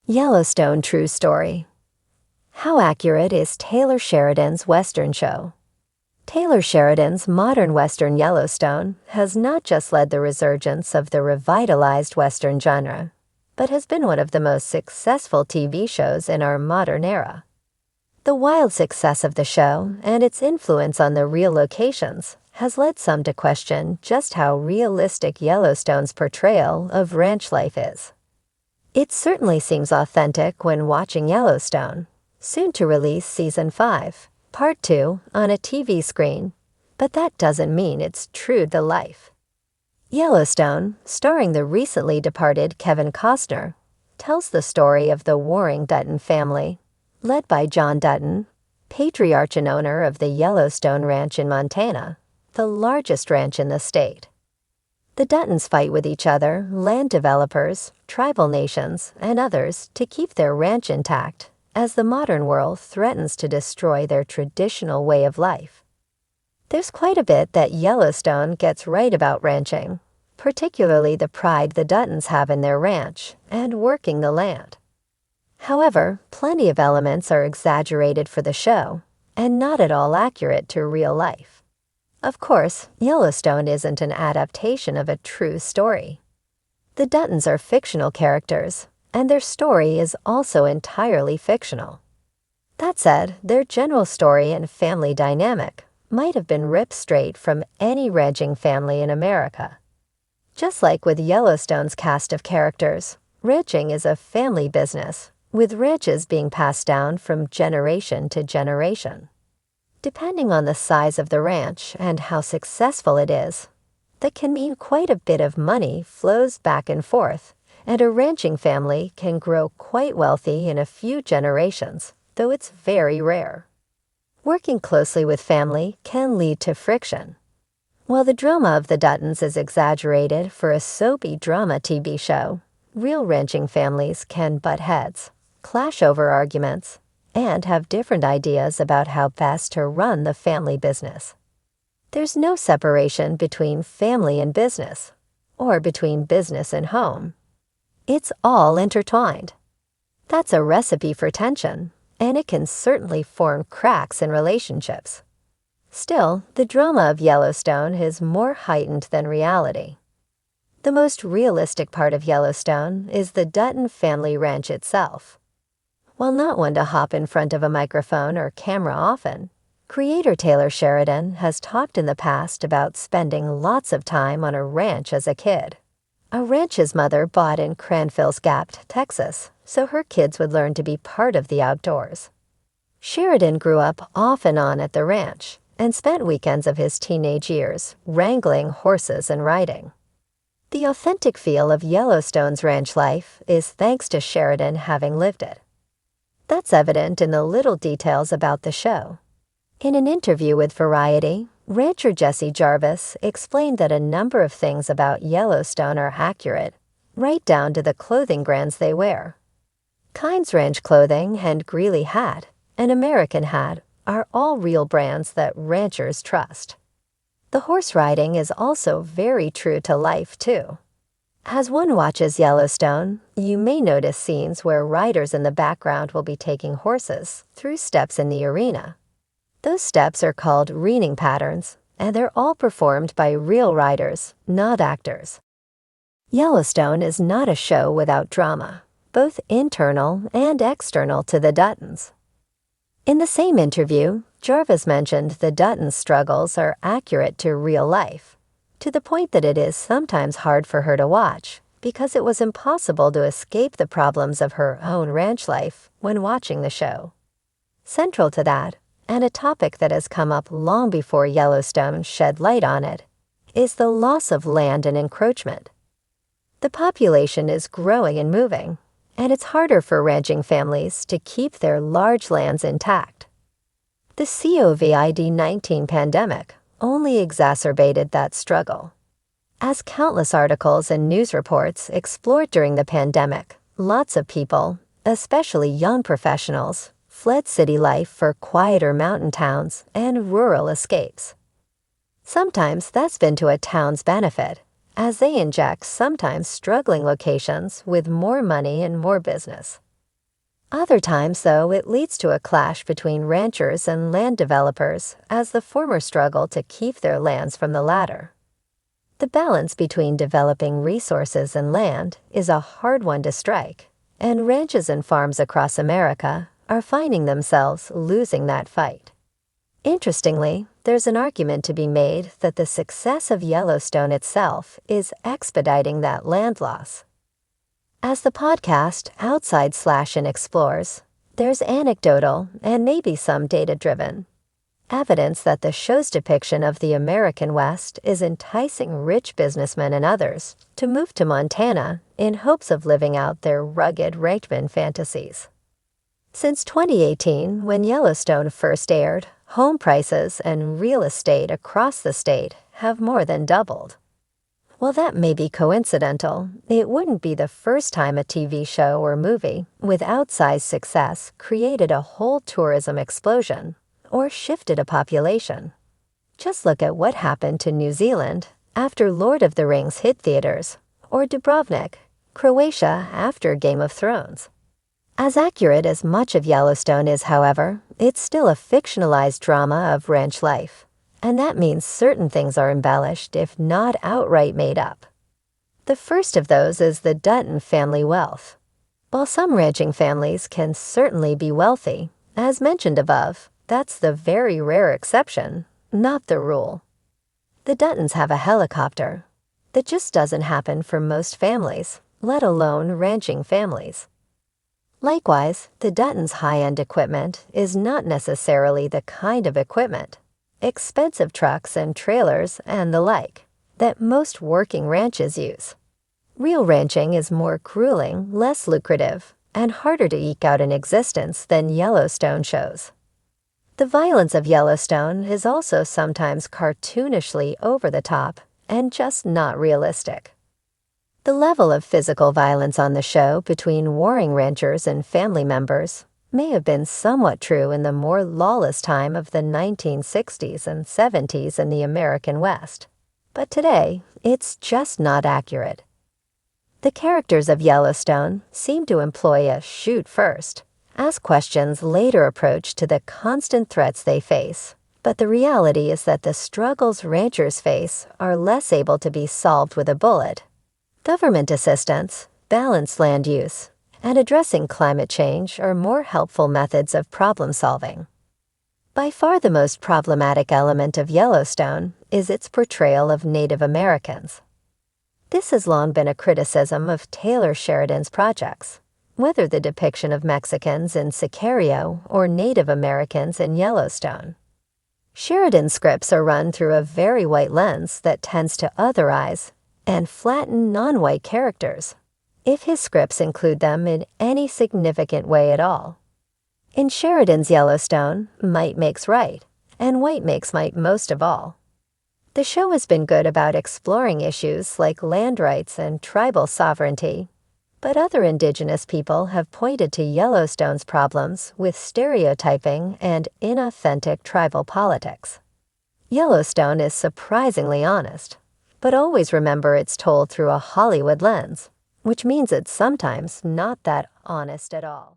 Yellowstone True Story. How accurate is Taylor Sheridan's Western show? Taylor Sheridan's modern Western Yellowstone has not just led the resurgence of the revitalized Western genre, but has been one of the most successful TV shows in our modern era. The wild success of the show and its influence on the real locations has led some to question just how realistic Yellowstone's portrayal of ranch life is. It certainly seems authentic when watching Yellowstone, soon to release Season 5, Part 2, on a TV screen, but that doesn't mean it's true to life. Yellowstone, starring the recently departed Kevin Costner, tells the story of the warring Dutton family, led by John Dutton, patriarch and owner of the Yellowstone Ranch in Montana, the largest ranch in the state. The Duttons fight with each other, land developers, tribal nations, and others to keep their ranch intact as the modern world threatens to destroy their traditional way of life. There's quite a bit that Yellowstone gets right about ranching, particularly the pride the Duttons have in their ranch and working the land. However, plenty of elements are exaggerated for the show and not at all accurate to real life. Of course, Yellowstone isn't an adaptation of a true story. The Duttons are fictional characters, and their story is also entirely fictional. That said, their general story and family dynamic might have been ripped straight from any ranching family in America. Just like with Yellowstone's cast of characters, ranching is a family business, with ranches being passed down from generation to generation. Depending on the size of the ranch and how successful it is, that can mean quite a bit of money flows back and forth, and a ranching family can grow quite wealthy in a few generations, though it's very rare. Working closely with family can lead to friction. While the drama of the Duttons is exaggerated for a soapy drama TV show, real ranching families can butt heads, clash over arguments, and have different ideas about how best to run the family business. There's no separation between family and business, or between business and home. It's all intertwined. That's a recipe for tension, and it can certainly form cracks in relationships. Still, the drama of Yellowstone is more heightened than reality. The most realistic part of Yellowstone is the Dutton family ranch itself. While not one to hop in front of a microphone or camera often, creator Taylor Sheridan has talked in the past about spending lots of time on a ranch as a kid. A ranch his mother bought in Cranfills Gap, Texas, so her kids would learn to be part of the outdoors. Sheridan grew up off and on at the ranch and spent weekends of his teenage years wrangling horses and riding. The authentic feel of Yellowstone's ranch life is thanks to Sheridan having lived it. That's evident in the little details about the show. In an interview with Variety, rancher Jesse Jarvis explained that a number of things about Yellowstone are accurate, right down to the clothing brands they wear. Kynes Ranch Clothing and Greeley Hat, an American hat, are all real brands that ranchers trust. The horse riding is also very true to life, too. As one watches Yellowstone, you may notice scenes where riders in the background will be taking horses through steps in the arena. Those steps are called reining patterns, and they're all performed by real riders, not actors. Yellowstone is not a show without drama, both internal and external to the Duttons. In the same interview, Jarvis mentioned the Duttons' struggles are accurate to real life, to the point that it is sometimes hard for her to watch because it was impossible to escape the problems of her own ranch life when watching the show. Central to that, and a topic that has come up long before Yellowstone shed light on it, is the loss of land and encroachment. The population is growing and moving, and it's harder for ranching families to keep their large lands intact. The COVID-19 pandemic only exacerbated that struggle. As countless articles and news reports explored during the pandemic, lots of people, especially young professionals, fled city life for quieter mountain towns and rural escapes. Sometimes that's been to a town's benefit, as they inject sometimes struggling locations with more money and more business. Other times, though, it leads to a clash between ranchers and land developers as the former struggle to keep their lands from the latter. The balance between developing resources and land is a hard one to strike, and ranches and farms across America are finding themselves losing that fight. Interestingly, there's an argument to be made that the success of Yellowstone itself is expediting that land loss. As the podcast outside/and explores, there's anecdotal and maybe some data-driven evidence that the show's depiction of the American West is enticing rich businessmen and others to move to Montana in hopes of living out their rugged ranchman fantasies. Since 2018, when Yellowstone first aired, home prices and real estate across the state have more than doubled. While that may be coincidental, it wouldn't be the first time a TV show or movie with outsized success created a whole tourism explosion or shifted a population. Just look at what happened to New Zealand after Lord of the Rings hit theaters, or Dubrovnik, Croatia after Game of Thrones. As accurate as much of Yellowstone is, however, it's still a fictionalized drama of ranch life, and that means certain things are embellished if not outright made up. The first of those is the Dutton family wealth. While some ranching families can certainly be wealthy, as mentioned above, that's the very rare exception, not the rule. The Duttons have a helicopter. That just doesn't happen for most families, let alone ranching families. Likewise, the Duttons' high-end equipment is not necessarily the kind of equipment, expensive trucks and trailers and the like, that most working ranches use. Real ranching is more grueling, less lucrative, and harder to eke out an existence than Yellowstone shows. The violence of Yellowstone is also sometimes cartoonishly over the top and just not realistic. The level of physical violence on the show between warring ranchers and family members may have been somewhat true in the more lawless time of the 1960s and 70s in the American West, but today it's just not accurate. The characters of Yellowstone seem to employ a shoot first, ask questions later approach to the constant threats they face, but the reality is that the struggles ranchers face are less able to be solved with a bullet. Government assistance, balanced land use, and addressing climate change are more helpful methods of problem solving. By far the most problematic element of Yellowstone is its portrayal of Native Americans. This has long been a criticism of Taylor Sheridan's projects, whether the depiction of Mexicans in Sicario or Native Americans in Yellowstone. Sheridan's scripts are run through a very white lens that tends to otherize and flatten non-white characters, if his scripts include them in any significant way at all. In Sheridan's Yellowstone, might makes right, and white makes might most of all. The show has been good about exploring issues like land rights and tribal sovereignty, but other indigenous people have pointed to Yellowstone's problems with stereotyping and inauthentic tribal politics. Yellowstone is surprisingly honest, but always remember it's told through a Hollywood lens, which means it's sometimes not that honest at all.